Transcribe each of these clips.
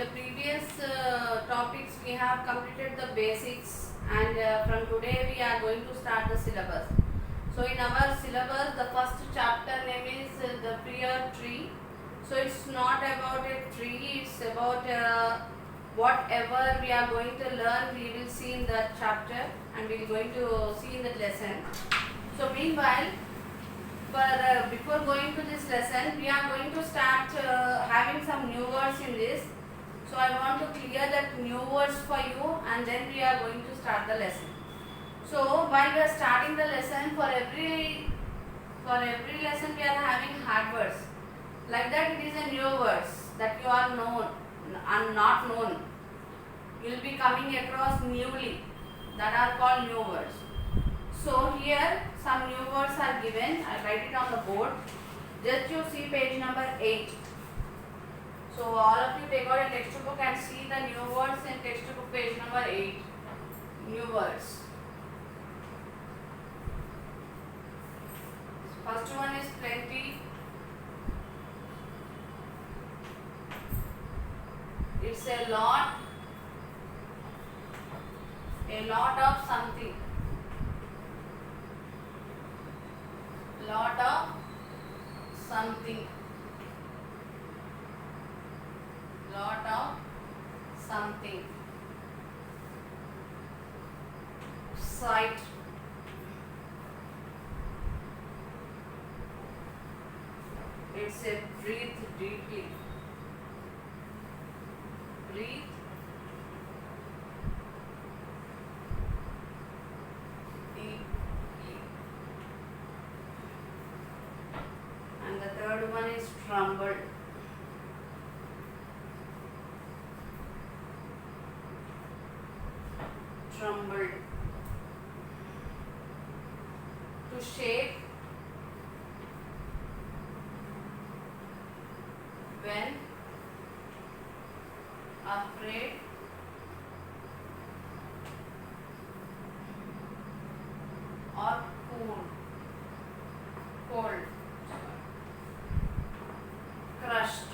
the previous topics we have completed the basics, and from today we are going to start the syllabus. So in our syllabus the first chapter name is the prior tree. So it's not about a tree, it's about whatever we are going to learn we will see in that chapter, and we are going to see in the lesson. So meanwhile, before going to this lesson, we are going to start having some new words in this. So I want to clear that new words for you, and then we are going to start the lesson. So while we are starting the lesson, for every lesson we are having hard words. Like that, it is a new words that you are known and not known. You will be coming across newly, that are called new words. So here some new words are given. I write it on the board. Just you see page number 8. So all of you take out a textbook and see the new words in textbook page number 8. New words. First one is plenty. It's a lot of something. Lot of something. Lot of something. Sight. It's a breathe deeply. Breathe deeply. And the third one is tremble. Trembled. To shake. When afraid. Or cold. Crushed.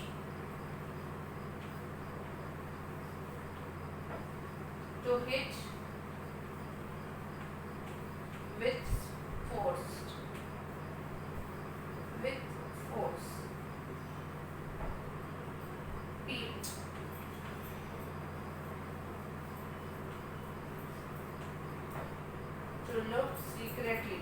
To hit with force. With force. Peep. To look secretly.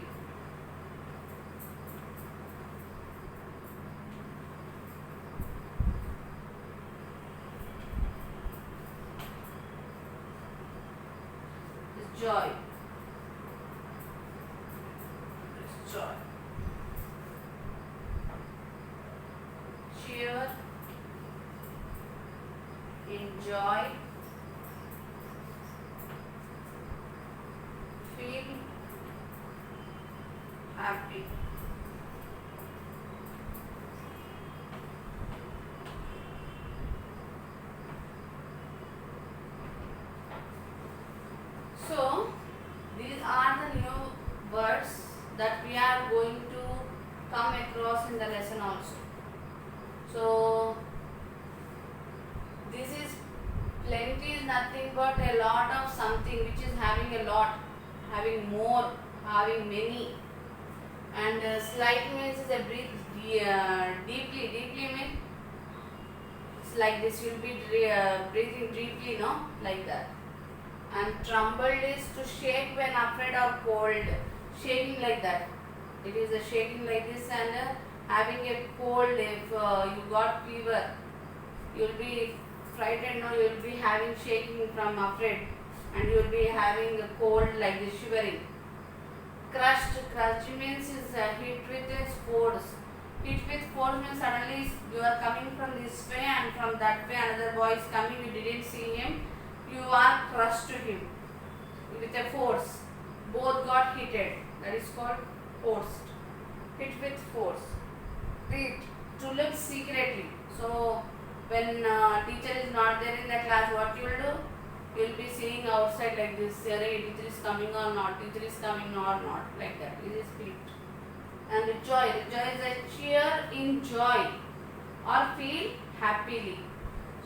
Joy. Joy. Cheer. Enjoy. Feel happy. So these are the new words that we are going to come across in the lesson also. So this is plenty is nothing but a lot of something which is having a lot, having more, having many. And slight means is a breathe deeply. Deeply means it's like this, you will be breathing deeply, no? Like that. And trembled is to shake when afraid or cold. Shaking like that. It is a shaking like this, and having a cold. If you got fever, you will be frightened, or you will be having shaking from afraid, and you will be having a cold like this, shivering. Crushed. Crushed means is hit with a force. Hit with force means suddenly you are coming from this way, and from that way another boy is coming, you didn't see him. You are crushed to him with a force. Both got hitted. That is called forced. Hit with force. Peep. To look secretly. So when teacher is not there in the class, what you will do? You will be seeing outside like this. Teacher is coming or not. Teacher is coming or not. Like that. It is peeped. And joy. Joy is a cheer in joy or feel happily.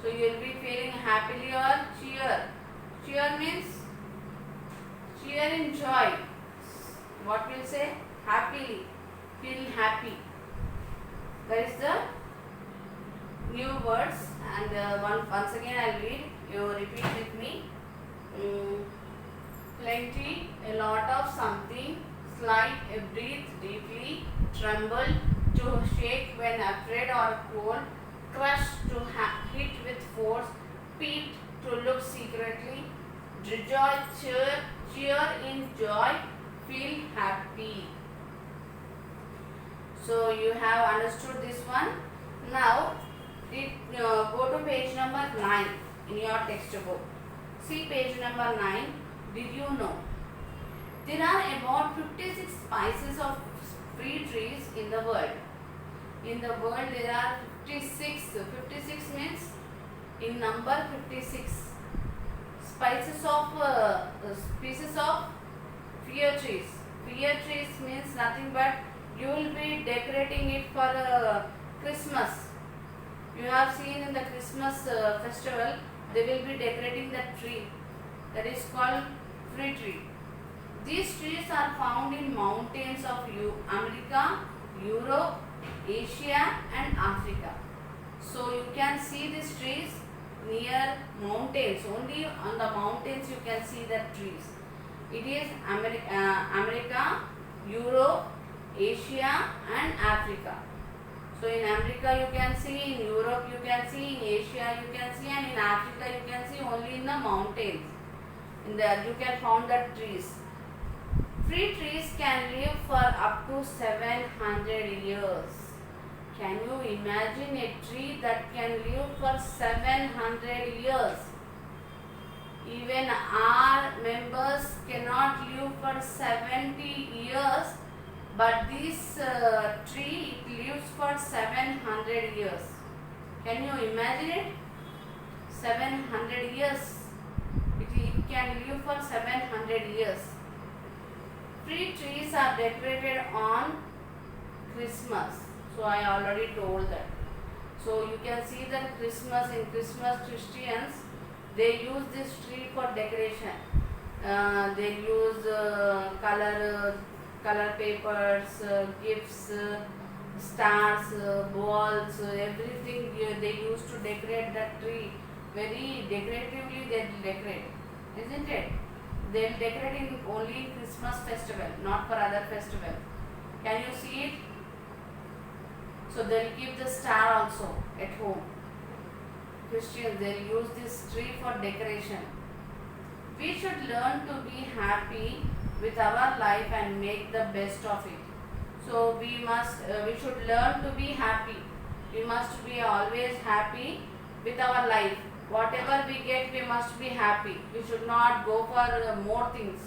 So you will be feeling happily or cheer. Cheer means cheer in joy. What will say? Happily. Feel happy. That is the new words, and once again I will read. You repeat with me. Plenty, a lot of something, slight, breathe deeply, tremble, to shake when afraid or cold, crush, to hit with force, peep, to look secretly, rejoice, cheer in joy, feel happy. So you have understood this one. Now go to page number 9 in your textbook. See page number 9. Did you know there are about 56 species of fruit trees in the world? In the world there are 56. 56 means in number 56 species of fruit trees. Fruit trees means nothing but you will be decorating it for Christmas. You have seen in the Christmas festival they will be decorating the tree. That is called fruit tree. These trees are found in mountains of America, Europe, Asia and Africa. So you can see these trees near mountains. Only on the mountains you can see the trees. It is America, Europe, Asia and Africa. So in America you can see, in Europe you can see, in Asia you can see, and in Africa you can see only in the mountains. In there you can find the trees. Fruit trees can live for up to 700 years. Can you imagine a tree that can live for 700 years? Even our members cannot live for 70 years, but this tree lives for 700 years. Can you imagine it? 700 years. It can live for 700 years. Fruit trees are decorated on Christmas. So I already told that. So you can see that Christmas, in Christmas Christians, they use this tree for decoration. They use color papers, gifts, stars, balls, everything they use to decorate that tree. Very decoratively they decorate, isn't it? They will decorate in only in Christmas festival, not for other festival. Can you see it? So they will keep the star also at home. Christians, they will use this tree for decoration. We should learn to be happy with our life and make the best of it. So we should learn to be happy. We must be always happy with our life. Whatever we get, we must be happy. We should not go for more things,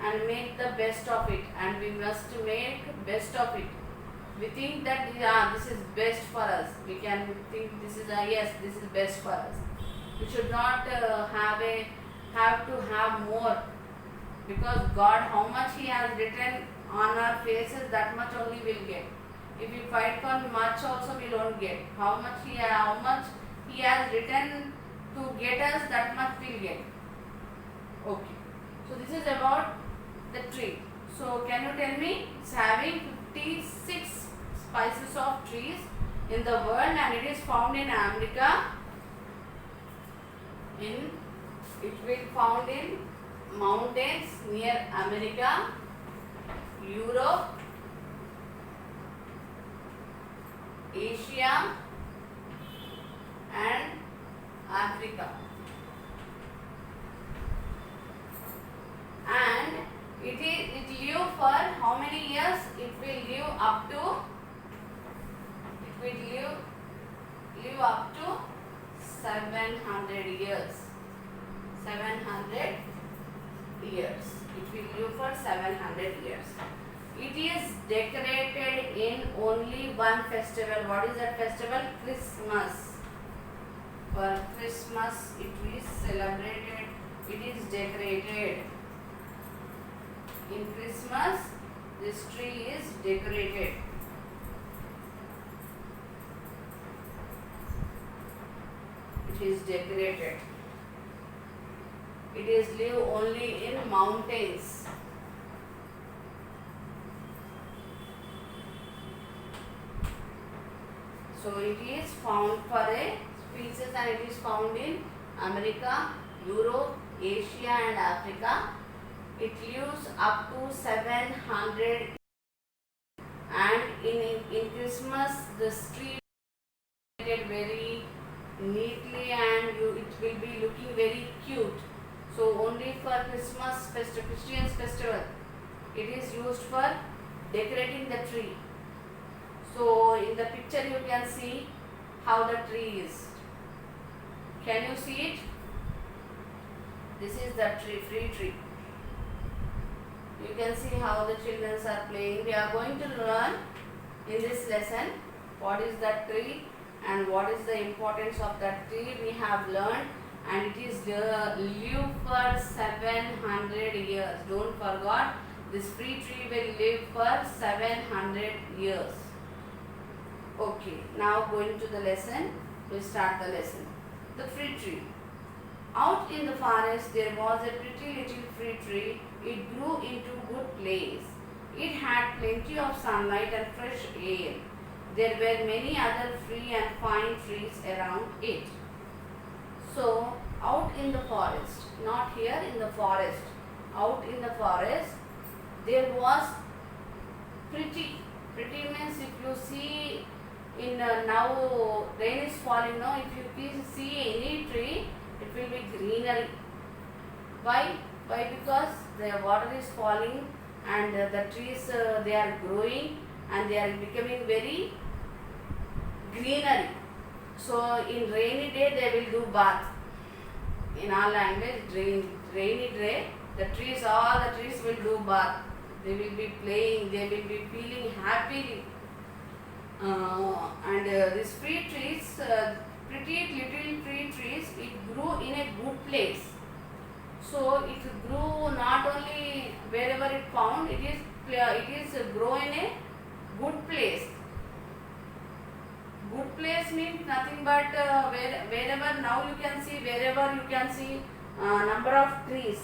and make the best of it. And we must make best of it. We think that this is best for us. We can think this is yes, this is best for us. We should not have to have more, because God, how much He has written on our faces, that much only we'll get. If we fight for much, also we don't get. How much He has written to get us, that much we'll get. Okay. So this is about the tree. So can you tell me? It's having 56 species of trees in the world, and it is found in America. It will found in mountains near America, Europe, Asia and Africa. And it live for how many years? It will live up to 700 years. 700 years. It will live for 700 years. It is decorated in only one festival. What is that festival? Christmas. For Christmas it is celebrated. It is decorated. In Christmas, this tree is decorated. which is decorated. It is live only in mountains. So it is found for a species and it is found in America, Europe, Asia and Africa. It lives up to 700 and in Christmas the tree is very neatly and it will be looking very cute. So only for Christmas Christian festival it is used for decorating the tree. So in the picture you can see how the tree is. Can you see it? This is the tree, free tree. You can see how the children are playing. We are going to learn in this lesson what is that tree and what is the importance of that tree. We have learned, and it is live for 700 years. Don't forget, this free tree will live for 700 years. Okay, now going to the lesson. We start the lesson. The free tree. Out in the forest there was a pretty little free tree. It grew into good place. It had plenty of sunlight and fresh air. There were many other free and fine trees around it. So, out in the forest, not here in the forest, out in the forest, there was pretty. Pretty means if you see in now rain is falling now, if you see any tree, it will be greenery. Why? Why? Because the water is falling and the trees they are growing and they are becoming very greenery. So in rainy day they will do bath. In our language, rainy day, all the trees will do bath. They will be playing, they will be feeling happily. These free trees, pretty little free trees, it grew in a good place. So it grew not only wherever it found, it is grow in a good place. Good place means nothing but wherever now you can see number of trees,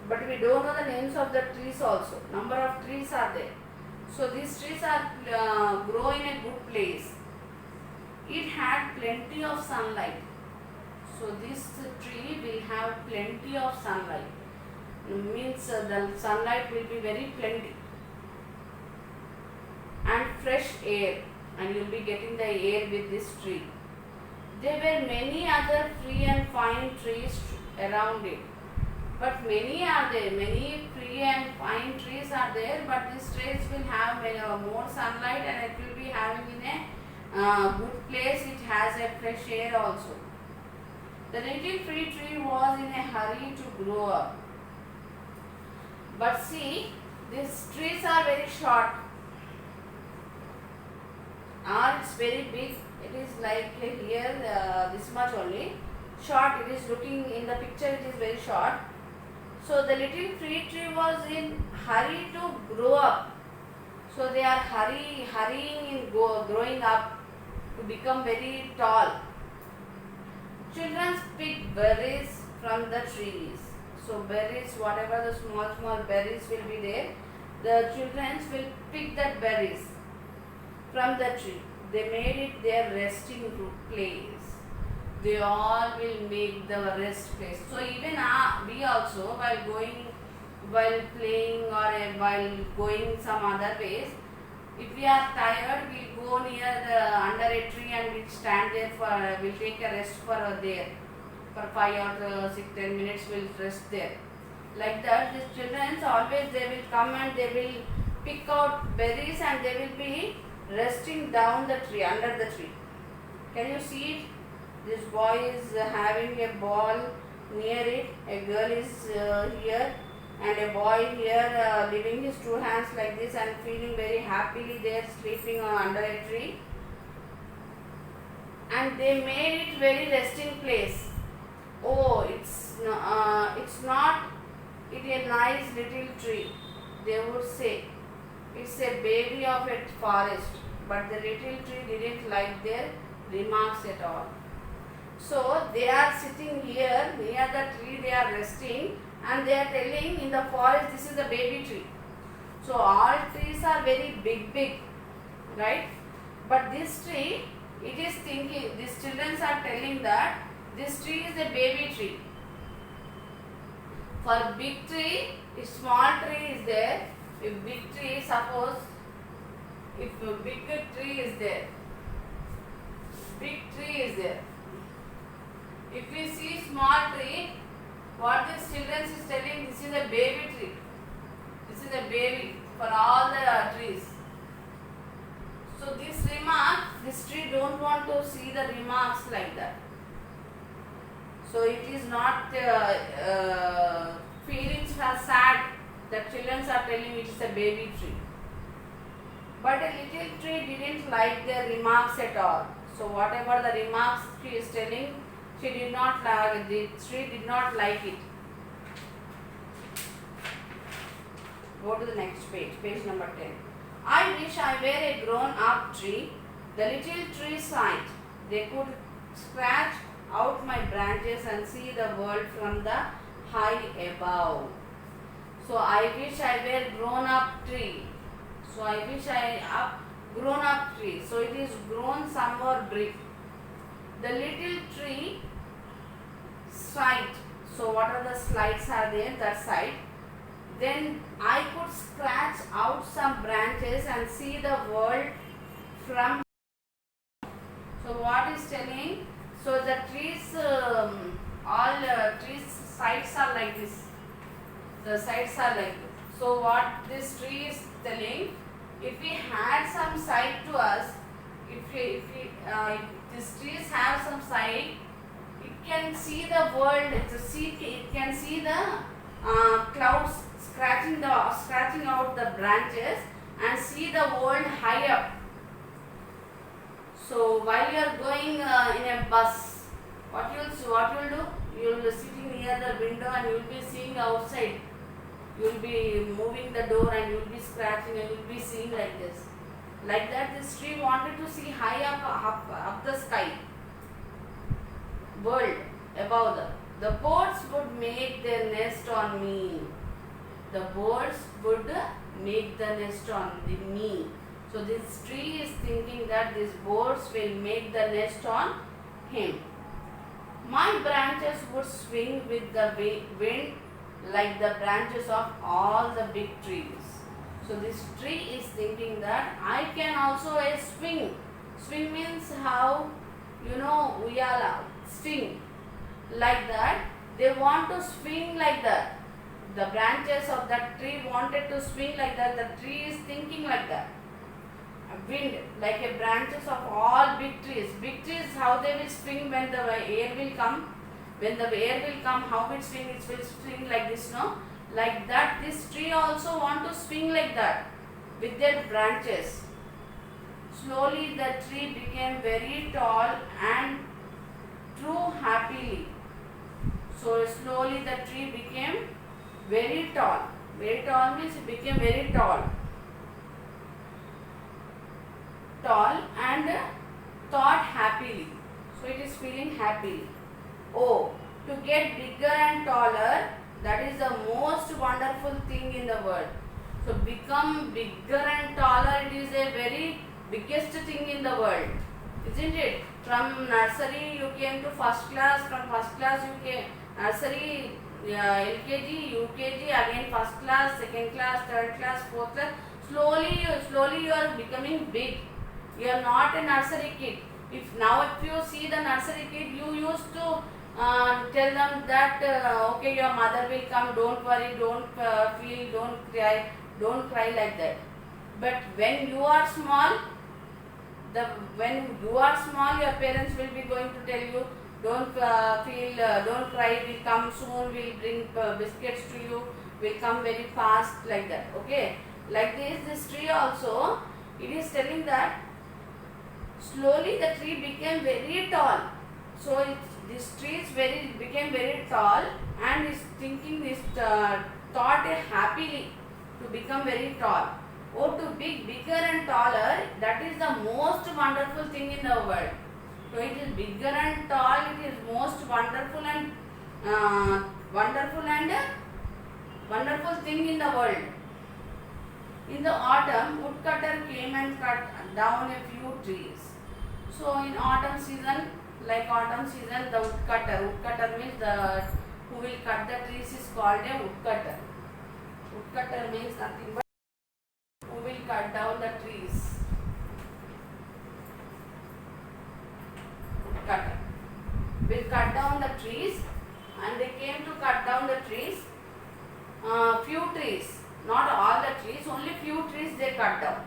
but we don't know the names of the trees also. Number of trees are there. So these trees are grow in a good place. It had plenty of sunlight. So this tree will have plenty of sunlight. Means the sunlight will be very plenty. And fresh air. And you will be getting the air with this tree. There were many other free and fine trees around it. But many are there, many free and fine trees are there, but these trees will have more sunlight and it will be having in a good place. It has a fresh air also. The little free tree was in a hurry to grow up. But see, these trees are very short. Or it's very big. It is like here, this much only. Short, it is looking in the picture, it is very short. So the little free tree was in hurry to grow up. So they are hurrying in growing up to become very tall. Children pick berries from the trees. So berries, whatever the small berries will be there, the children will pick that berries from the tree. They made it their resting place. They all will make the rest place. So even we also while playing or while going some other ways, if we are tired, we will go near under a tree and we will stand there we'll take a rest for there. For 5 or 6, 10 minutes we will rest there. Like that, these children always they will come and they will pick out berries and they will be resting down the tree, under the tree. Can you see it? This boy is having a ball near it. A girl is here and a boy here leaving his 2 hands like this and feeling very happily there sleeping under a tree. And they made it very resting place. Oh, it's not a nice little tree. They would say it's a baby of a forest. But the little tree didn't like their remarks at all. So they are sitting here near the tree, they are resting, and they are telling in the forest this is a baby tree. So all trees are very big, right? But this tree, it is thinking, these children are telling that this tree is a baby tree. For big tree, if small tree is there, if big tree, suppose if a big tree is there, if we see small tree, what this children is telling, this is a baby tree. This is a baby for all the trees. So this remark, this tree don't want to see the remarks like that. So it is not feelings are sad. The children are telling it is a baby tree. But a little tree didn't like their remarks at all. So whatever the remarks she is telling, she did not like, the tree did not like it. Go to the next page, page number 10. I wish I were a grown-up tree. The little tree sighed. They could scratch out my branches and see the world from the high above. So I wish I were grown-up tree. So I wish I grown-up tree. So it is grown somewhere big. The little tree sighed. So what are the slides are there? That side. Then I could scratch out some branches and see the world from. So what is telling? So the trees, all trees sides are like this. The sides are like this. So what this tree is telling? If we had some side to us, if these trees have some side, it can see the world. It can see the clouds scratching out the branches and see the world high up. So while you are going in a bus, what you will do? You will be sitting near the window and you will be seeing outside. You will be moving the door and you will be scratching and you will be seeing like this. Like that, this tree wanted to see high up the sky, world above them. The birds would make their nest on me. The birds would make the nest on me. So this tree is thinking that these birds will make the nest on him. My branches would swing with the wind like the branches of all the big trees. So this tree is thinking that I can also swing. Swing means how, uyala, swing. Like that, they want to swing like that. The branches of that tree wanted to swing like that. The tree is thinking like that. Wind, like a branches of all big trees. Big trees, how they will swing when the air will come. When the air will come, how it swing? It will swing like this, no? Like that, this tree also want to swing like that with their branches. Slowly the tree became very tall and grew happily. So slowly the tree became very tall. Very tall means it became very tall. Tall and thought happily. So it is feeling happily. Oh, to get bigger and taller, that is the most wonderful thing in the world. So become bigger and taller, it is a very biggest thing in the world, isn't it? From nursery you came to first class, from first class you came nursery, LKG, UKG, again first class, second class, third class, fourth class. Slowly you are becoming big. You are not a nursery kid. If you see the nursery kid, you used to tell them that okay, your mother will come, don't worry, don't feel, don't cry like that. But when you are small, your parents will be going to tell you, don't feel, don't cry, will come soon, will bring biscuits to you, will come very fast, like that. Okay, like this tree also, it is telling that slowly the tree became very tall. So this tree became very tall and is thinking this thought happily to become very tall. Oh, to be bigger and taller, that is the most wonderful thing in the world. So it is bigger and tall. It is most wonderful and uh, wonderful and wonderful thing in the world. In the autumn, woodcutter came and cut down a few trees. So in autumn season, like autumn season, the woodcutter means the who will cut the trees is called a woodcutter. Woodcutter means nothing but who will cut down the trees. Woodcutter will cut down the trees, and they came to cut down the trees. Few trees, not all the trees, only few trees they cut down.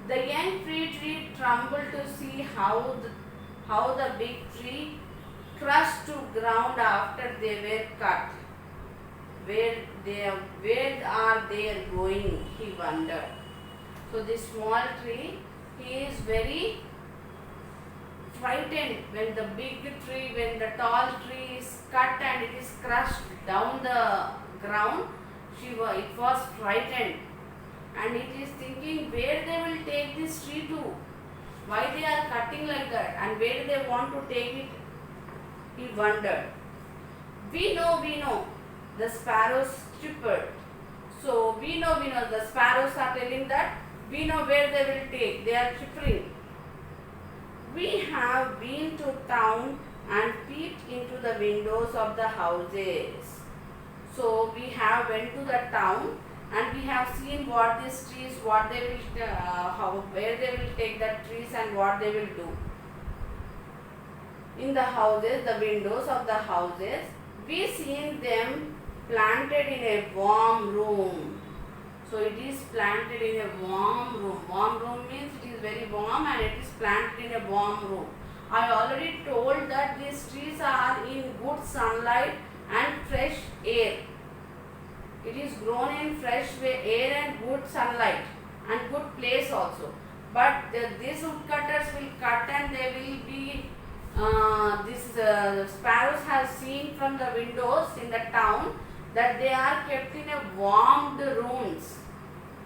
The young tree trembled to see how the big tree crushed to ground after they were cut. Where are they going? He wondered. So this small tree, he is very frightened when the big tree, when the tall tree is cut and it is crushed down the ground. It was frightened, and it is thinking where they will take this tree to, why they are cutting like that, and where they want to take it. He wondered. We know, the sparrows chirped. So we know, the sparrows are telling that we know where they will take. They are chirping. We have been to town and peeped into the windows of the houses. So we have went to the town and we have seen what these trees, what they will, where they will take the trees and what they will do. In the houses, the windows of the houses, we seen them planted in a warm room. So it is planted in a warm room. Warm room means it is very warm and it is planted in a warm room. I already told that these trees are in good sunlight and fresh air. It is grown in fresh air and good sunlight and good place also. But these woodcutters will cut and they will be, sparrows have seen from the windows in the town that they are kept in a warmed rooms.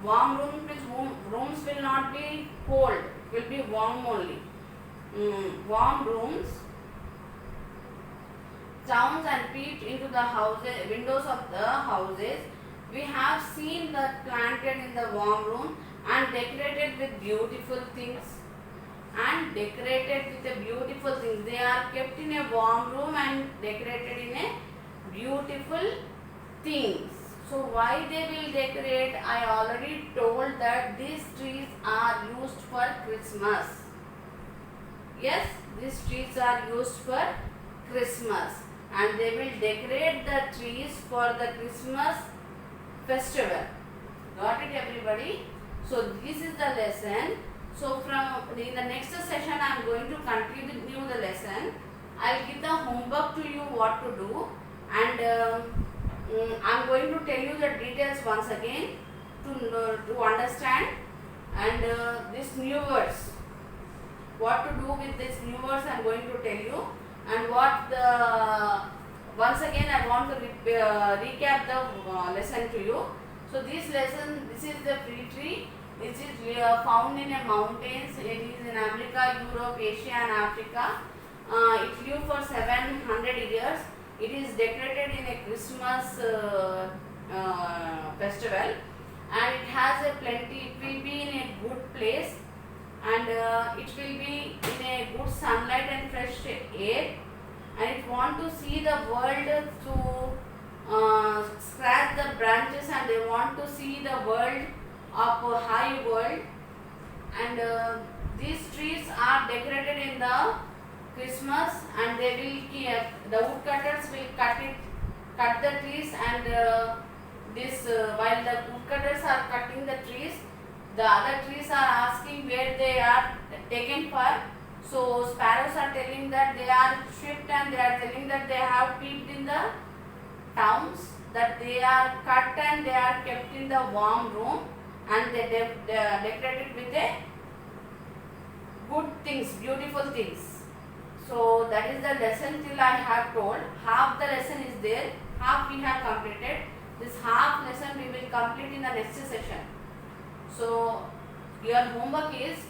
Warm rooms means rooms will not be cold, will be warm only. Warm rooms. Towns and peeped into the houses, windows of the houses. We have seen that planted in the warm room and decorated with beautiful things. And decorated with a beautiful things. They are kept in a warm room and decorated in a beautiful things. So why they will decorate? I already told that these trees are used for Christmas. Yes, these trees are used for Christmas, and they will decorate the trees for the Christmas festival. Got it, everybody? So this is the lesson. So from in the next session I am going to continue the lesson. I will give the homework to you what to do, and I am going to tell you the details once again to understand, and these new words. What to do with these new words I am going to tell you, and once again I want to recap the lesson to you. So this lesson, this is the free tree. This is found in a mountains. It is in America, Europe, Asia and Africa. It lived for 700 years. It is decorated in a Christmas festival, and it has a plenty. It will be in a good place, and it will be in a good sunlight and fresh air, and it want to see the world to scratch the branches, and they want to see the world of a high world, and these trees are decorated in the Christmas, and they will the woodcutters will cut the trees, and while the woodcutters are cutting the trees, the other trees are asking where they are taken for. So sparrows are telling that they are shipped, and they are telling that they have peeped in the towns, that they are cut and they are kept in the warm room, and they are decorated with a good things, beautiful things. So that is the lesson till I have told. Half the lesson is there, half we have completed. This half lesson we will complete in the next session. So your homework is,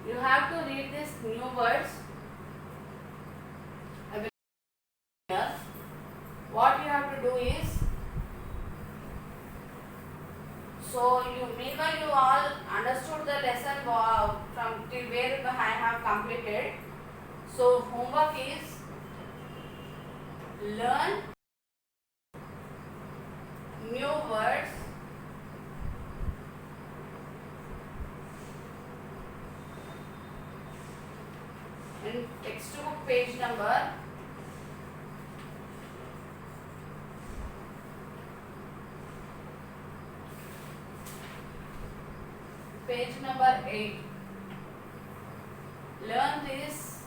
you have to read these new words completed. So homework is learn new words in textbook page number 8. Learn these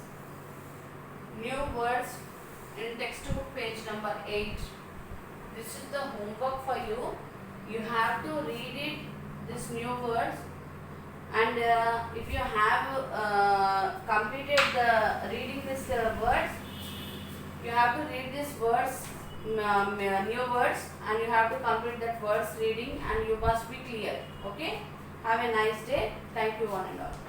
new words in textbook page number 8. This is the homework for you. You have to read it, these new words, and if you have completed the reading these words, you have to read these words, new words, and you have to complete that words reading, and you must be clear. Okay? Have a nice day. Thank you one and all.